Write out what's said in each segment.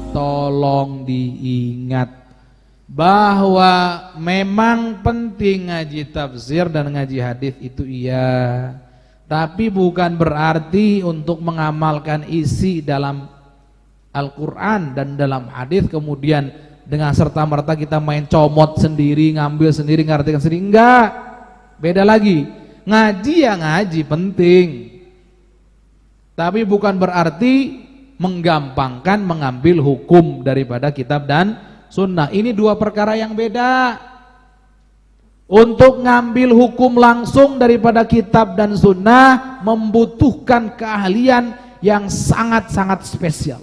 Tolong diingat bahwa memang penting ngaji tafsir dan ngaji hadis itu iya, tapi bukan berarti untuk mengamalkan isi dalam Al-Quran dan dalam hadis kemudian dengan serta-merta kita main comot sendiri, ngambil sendiri, ngartikan sendiri. Enggak, beda lagi. Ngaji ya ngaji penting, tapi bukan berarti menggampangkan mengambil hukum daripada kitab dan sunnah. Ini dua perkara yang beda. Untuk ngambil hukum langsung daripada kitab dan sunnah membutuhkan keahlian yang sangat-sangat spesial.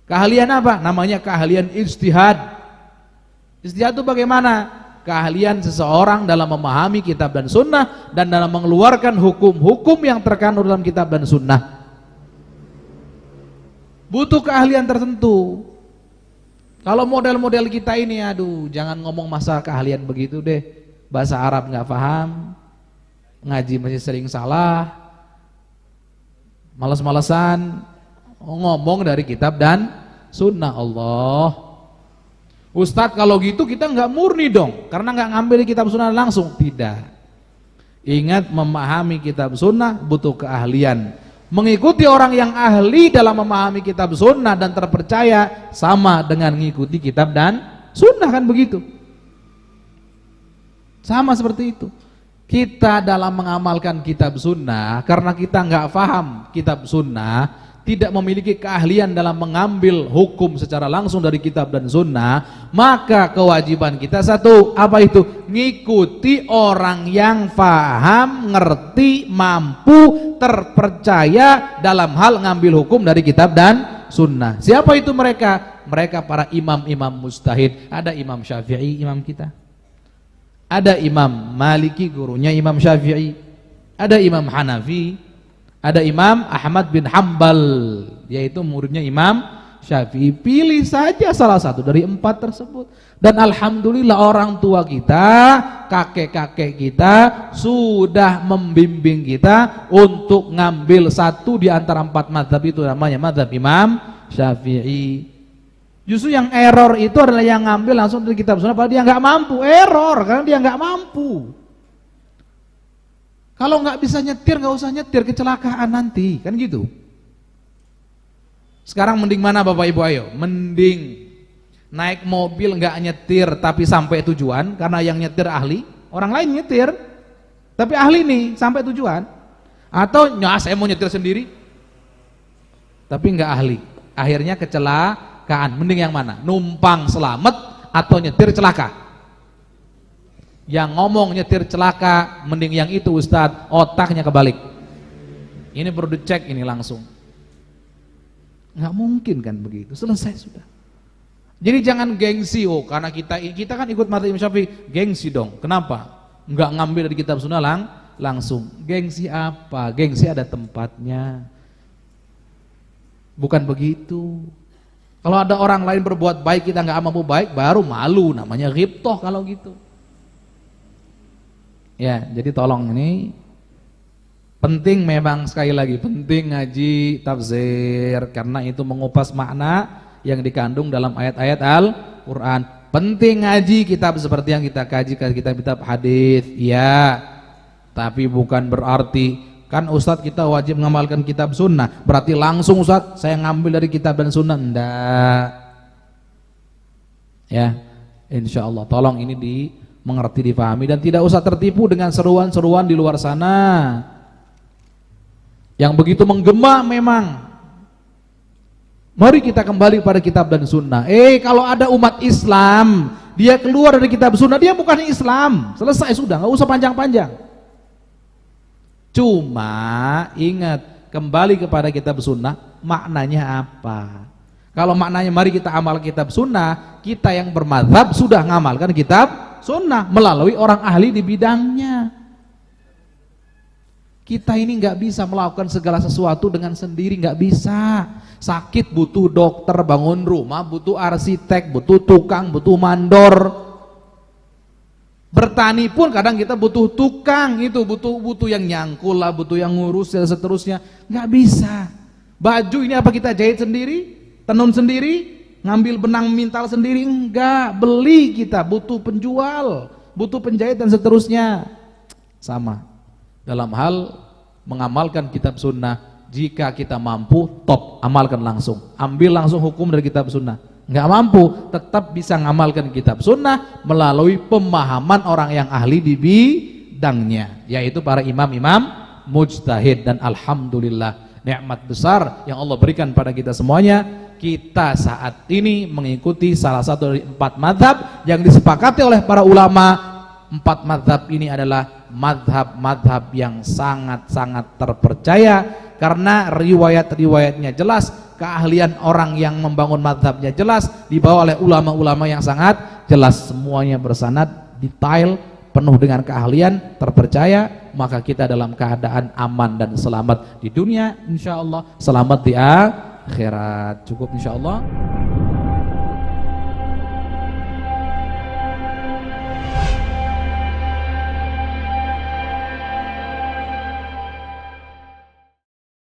Keahlian apa? Namanya keahlian ijtihad. Ijtihad itu bagaimana? Keahlian seseorang dalam memahami kitab dan sunnah dan dalam mengeluarkan hukum-hukum yang terkandung dalam kitab dan sunnah. Butuh keahlian tertentu. Kalau model-model kita ini, aduh, jangan ngomong masalah keahlian begitu deh. Bahasa Arab nggak paham, ngaji masih sering salah, malas-malesan ngomong dari kitab dan sunnah. Allah, Ustadz kalau gitu kita nggak murni dong, karena nggak ngambil kitab sunnah langsung. Tidak. Ingat, memahami kitab sunnah butuh keahlian. Mengikuti orang yang ahli dalam memahami kitab sunnah dan terpercaya sama dengan mengikuti kitab dan sunnah, kan begitu? Sama seperti itu. Kita dalam mengamalkan kitab sunnah, karena kita nggak paham kitab sunnah, tidak memiliki keahlian dalam mengambil hukum secara langsung dari kitab dan sunnah, maka kewajiban kita satu, apa itu? Ngikuti orang yang paham, ngerti, mampu, terpercaya dalam hal ngambil hukum dari kitab dan sunnah. Siapa itu mereka? Mereka para imam-imam mujtahid. Ada Imam Syafi'i, imam kita. Ada Imam Maliki, gurunya Imam Syafi'i. Ada Imam Hanafi. Ada Imam Ahmad bin Hanbal, yaitu muridnya Imam Syafi'i. Pilih saja salah satu dari empat tersebut. Dan alhamdulillah orang tua kita, kakek-kakek kita sudah membimbing kita untuk ngambil satu di antara empat mazhab itu, namanya mazhab Imam Syafi'i. Justru yang error itu adalah yang ngambil langsung dari kitab sunnah, padahal dia nggak mampu. Error karena dia nggak mampu. Kalau nggak bisa nyetir, nggak usah nyetir, kecelakaan nanti, kan gitu. Sekarang mending mana Bapak Ibu, ayo? Mending naik mobil nggak nyetir tapi sampai tujuan, karena yang nyetir ahli, orang lain nyetir tapi ahli nih sampai tujuan. Atau saya mau nyetir sendiri tapi nggak ahli, akhirnya kecelakaan. Mending yang mana? Numpang selamat atau nyetir celaka? Yang ngomong nyetir celaka, mending yang itu Ustadz, otaknya kebalik. Ini perlu dicek ini langsung. Nggak mungkin kan begitu, selesai sudah. Jadi jangan gengsi, oh karena kita kan ikut mazhab Imam Syafi'i, gengsi dong. Kenapa? Nggak ngambil dari kitab sunnah langsung. Gengsi apa? Gengsi ada tempatnya. Bukan begitu. Kalau ada orang lain berbuat baik kita nggak mampu baik, baru malu, namanya ghibthah kalau gitu. Ya, jadi tolong ini penting, memang sekali lagi penting ngaji tafsir karena itu mengupas makna yang dikandung dalam ayat-ayat Al-Qur'an. Penting ngaji kitab seperti yang kita kaji, kitab-kitab hadis, ya. Tapi bukan berarti kan Ustadz kita wajib mengamalkan kitab sunnah, berarti langsung Ustadz saya ngambil dari kitab dan sunnah, enggak. Ya, insya Allah tolong ini mengerti, dipahami, dan tidak usah tertipu dengan seruan-seruan di luar sana yang begitu menggema. Memang mari kita kembali pada kitab dan sunnah. Kalau ada umat Islam dia keluar dari kitab sunnah, dia bukan Islam, selesai sudah, nggak usah panjang-panjang. Cuma ingat, kembali kepada kitab sunnah, maknanya apa? Kalau maknanya mari kita amal kitab sunnah, kita yang bermadzhab sudah ngamalkan kitab sunnah melalui orang ahli di bidangnya. Kita ini nggak bisa melakukan segala sesuatu dengan sendiri, nggak bisa. Sakit butuh dokter, bangun rumah butuh arsitek, butuh tukang, butuh mandor. Bertani pun kadang kita butuh tukang, itu butuh yang nyangkul lah, butuh yang ngurus dan seterusnya. Nggak bisa. Baju ini apa kita jahit sendiri, tenun sendiri, ngambil benang mintal sendiri? Enggak, beli kita, butuh penjual, butuh penjahit dan seterusnya. Sama dalam hal mengamalkan kitab sunnah, jika kita mampu, top, amalkan langsung, ambil langsung hukum dari kitab sunnah. Nggak mampu, tetap bisa ngamalkan kitab sunnah melalui pemahaman orang yang ahli di bidangnya, yaitu para imam-imam mujtahid. Dan alhamdulillah, nikmat besar yang Allah berikan pada kita semuanya, kita saat ini mengikuti salah satu dari 4 mazhab yang disepakati oleh para ulama. 4 mazhab ini adalah mazhab-mazhab yang sangat-sangat terpercaya, karena riwayat-riwayatnya jelas, keahlian orang yang membangun mazhabnya jelas, dibawa oleh ulama-ulama yang sangat jelas, semuanya bersanad, detail, penuh dengan keahlian, terpercaya. Maka kita dalam keadaan aman dan selamat di dunia, insya Allah, selamat di akhirat. Cukup insya Allah.